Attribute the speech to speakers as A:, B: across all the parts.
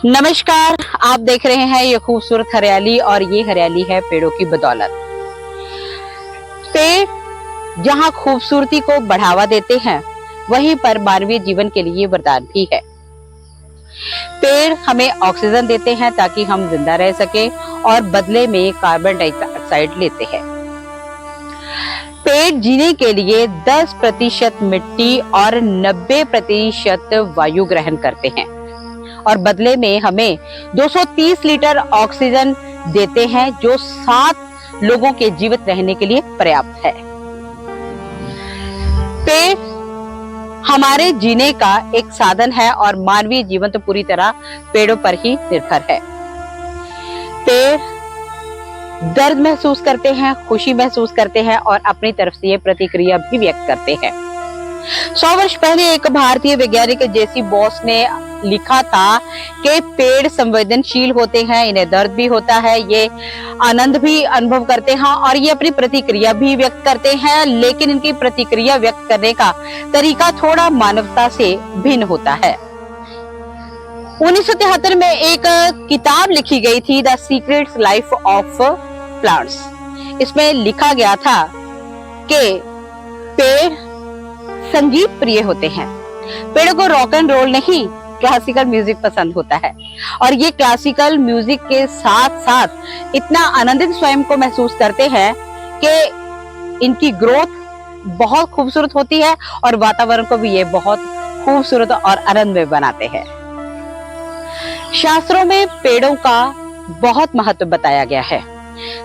A: नमस्कार, आप देख रहे हैं ये खूबसूरत हरियाली और ये हरियाली है पेड़ों की बदौलत। पेड़ जहाँ खूबसूरती को बढ़ावा देते हैं, वहीं पर मानवीय जीवन के लिए वरदान भी है। पेड़ हमें ऑक्सीजन देते हैं ताकि हम जिंदा रह सके और बदले में कार्बन डाइऑक्साइड लेते हैं। पेड़ जीने के लिए 10% मिट्टी और 90% वायु ग्रहण करते हैं और बदले में हमें 230 लीटर ऑक्सीजन देते हैं, जो 7 लोगों के जीवित रहने के लिए पर्याप्त है। पेड़ हमारे जीने का एक साधन है और मानवीय जीवन तो पूरी तरह पेड़ों पर ही निर्भर है। पेड़ दर्द महसूस करते हैं, खुशी महसूस करते हैं और अपनी तरफ से ये प्रतिक्रिया भी व्यक्त करते हैं। 100 वर्ष पहले एक भारतीय वैज्ञानिक जेसी बॉस ने लिखा था कि पेड़ संवेदनशील होते हैं, इन्हें दर्द भी होता है, ये आनंद भी अनुभव करते हैं और ये अपनी प्रतिक्रिया भी व्यक्त करते हैं, लेकिन इनकी प्रतिक्रिया व्यक्त करने का तरीका थोड़ा मानवता से भिन्न होता है। 1973 में एक किताब लिखी गई थी, the secrets life of plants. इसमें लिखा गया था कि पेड़ संगीत प्रिय होते हैं। पेड़ों को रॉक एंड रोल नहीं, क्लासिकल म्यूजिक पसंद होता है और ये क्लासिकल म्यूजिक के साथ साथ इतना आनंदित स्वयं को महसूस करते हैं कि इनकी ग्रोथ बहुत खूबसूरत होती है और वातावरण को भी ये बहुत खूबसूरत और आनंदमय बनाते हैं। शास्त्रों में पेड़ों का बहुत महत्व बताया गया है।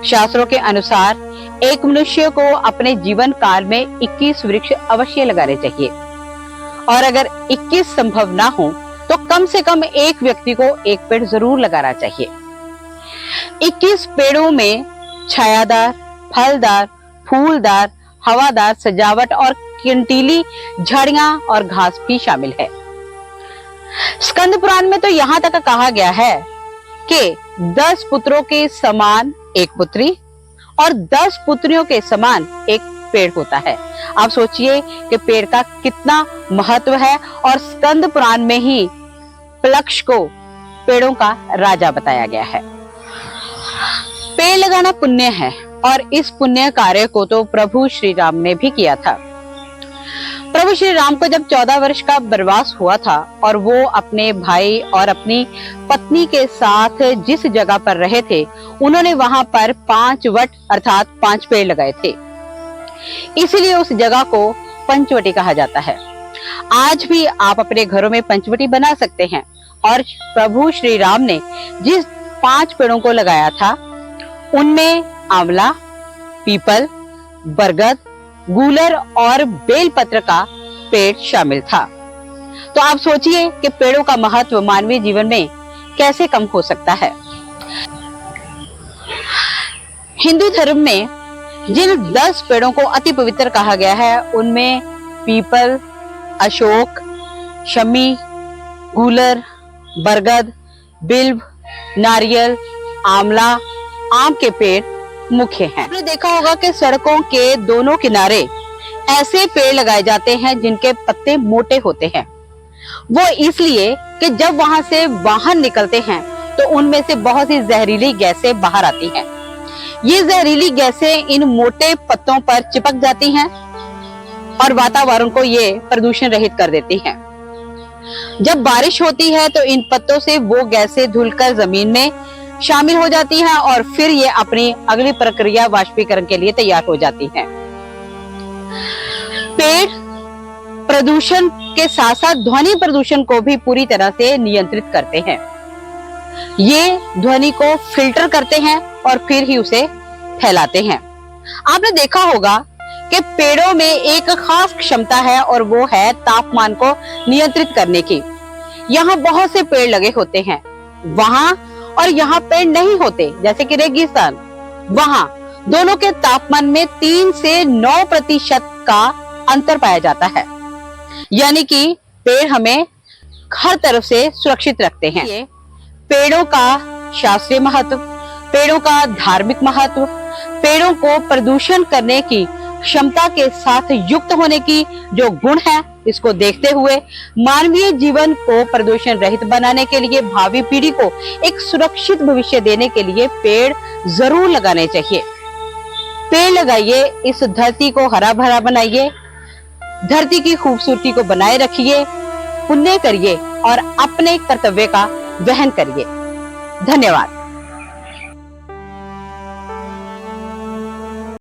A: शास्त्रों के अनुसार एक मनुष्य को अपने जीवन काल में 21 वृक्ष अवश्य लगाने चाहिए और अगर 21 संभव ना हो तो कम से कम एक व्यक्ति को एक पेड़ जरूर लगाना चाहिए। 21 पेड़ों में छायादार, फलदार, फूलदार, हवादार, सजावट और कंटीली झाड़ियां और घास भी शामिल है। स्कंद पुराण में तो यहाँ तक कहा गया है कि 10 पुत्रों के समान एक पुत्री और 10 पुत्रियों के समान एक पेड़ होता है। आप सोचिए कि पेड़ का कितना महत्व है और स्कंद पुराण में ही प्लक्ष को पेड़ों का राजा बताया गया है। पेड़ लगाना पुण्य है और इस पुण्य कार्य को तो प्रभु श्री राम ने भी किया था। प्रभु श्री राम को जब 14 वर्ष का वनवास हुआ था और वो अपने भाई और अपनी पत्नी के साथ जिस जगह पर रहे थे, उन्होंने वहां पर 5 वट अर्थात 5 पेड़ लगाए थे। इसीलिए उस जगह को पंचवटी कहा जाता है। आज भी आप अपने घरों में पंचवटी बना सकते हैं और प्रभु श्री राम ने जिस 5 पेड़ों को लगाया था उनमें आंवला, पीपल, बरगद, गूलर और बेलपत्र का पेड़ शामिल था। तो आप सोचिए कि पेड़ों का महत्व मानवीय जीवन में कैसे कम हो सकता है। हिंदू धर्म में जिन 10 पेड़ों को अति पवित्र कहा गया है उनमें पीपल, अशोक, शमी, गूलर, बरगद, बिल्व, नारियल, आंवला, आम के पेड़ मुख्य हैं। आपने देखा होगा कि सड़कों के दोनों किनारे ऐसे पेड़ लगाए जाते हैं जिनके पत्ते मोटे होते हैं। वो इसलिए कि जब वहां से वाहन निकलते हैं तो उनमें से बहुत सी जहरीली गैसें बाहर आती हैं। ये जहरीली गैसें इन मोटे पत्तों पर चिपक जाती हैं और वातावरण को ये प्रदूषण रहित कर देती हैं। जब बारिश होती है तो इन पत्तों से वो गैसें धुलकर जमीन में शामिल हो जाती हैं और फिर ये अपनी अगली प्रक्रिया वाष्पीकरण के लिए तैयार हो जाती हैं। पेड़ प्रदूषण के साथ साथ ध्वनि प्रदूषण को भी पूरी तरह से नियंत्रित करते हैं। ये ध्वनि को फिल्टर करते हैं और फिर ही उसे फैलाते हैं। आपने देखा होगा कि पेड़ों में एक खास क्षमता है और वो है तापमान को नियंत्रित करने की। यहाँ बहुत से पेड़ लगे होते हैं, वहां और यहाँ पेड़ नहीं होते, जैसे कि रेगिस्तान, वहां दोनों के तापमान में 3 से 9% का अंतर पाया जाता है। यानी कि पेड़ हमें हर तरफ से सुरक्षित रखते हैं। ये पेड़ों का शास्त्रीय महत्व, पेड़ों का धार्मिक महत्व, पेड़ों को प्रदूषण करने की क्षमता के साथ युक्त होने की जो गुण है, इसको देखते हुए मानवीय जीवन को प्रदूषण रहित बनाने के लिए, भावी पीढ़ी को एक सुरक्षित भविष्य देने के लिए पेड़ जरूर लगाने चाहिए। पेड़ लगाइए, इस धरती को हरा भरा बनाइए, धरती की खूबसूरती को बनाए रखिए, पुण्य करिए और अपने कर्तव्य का वहन करिए। धन्यवाद।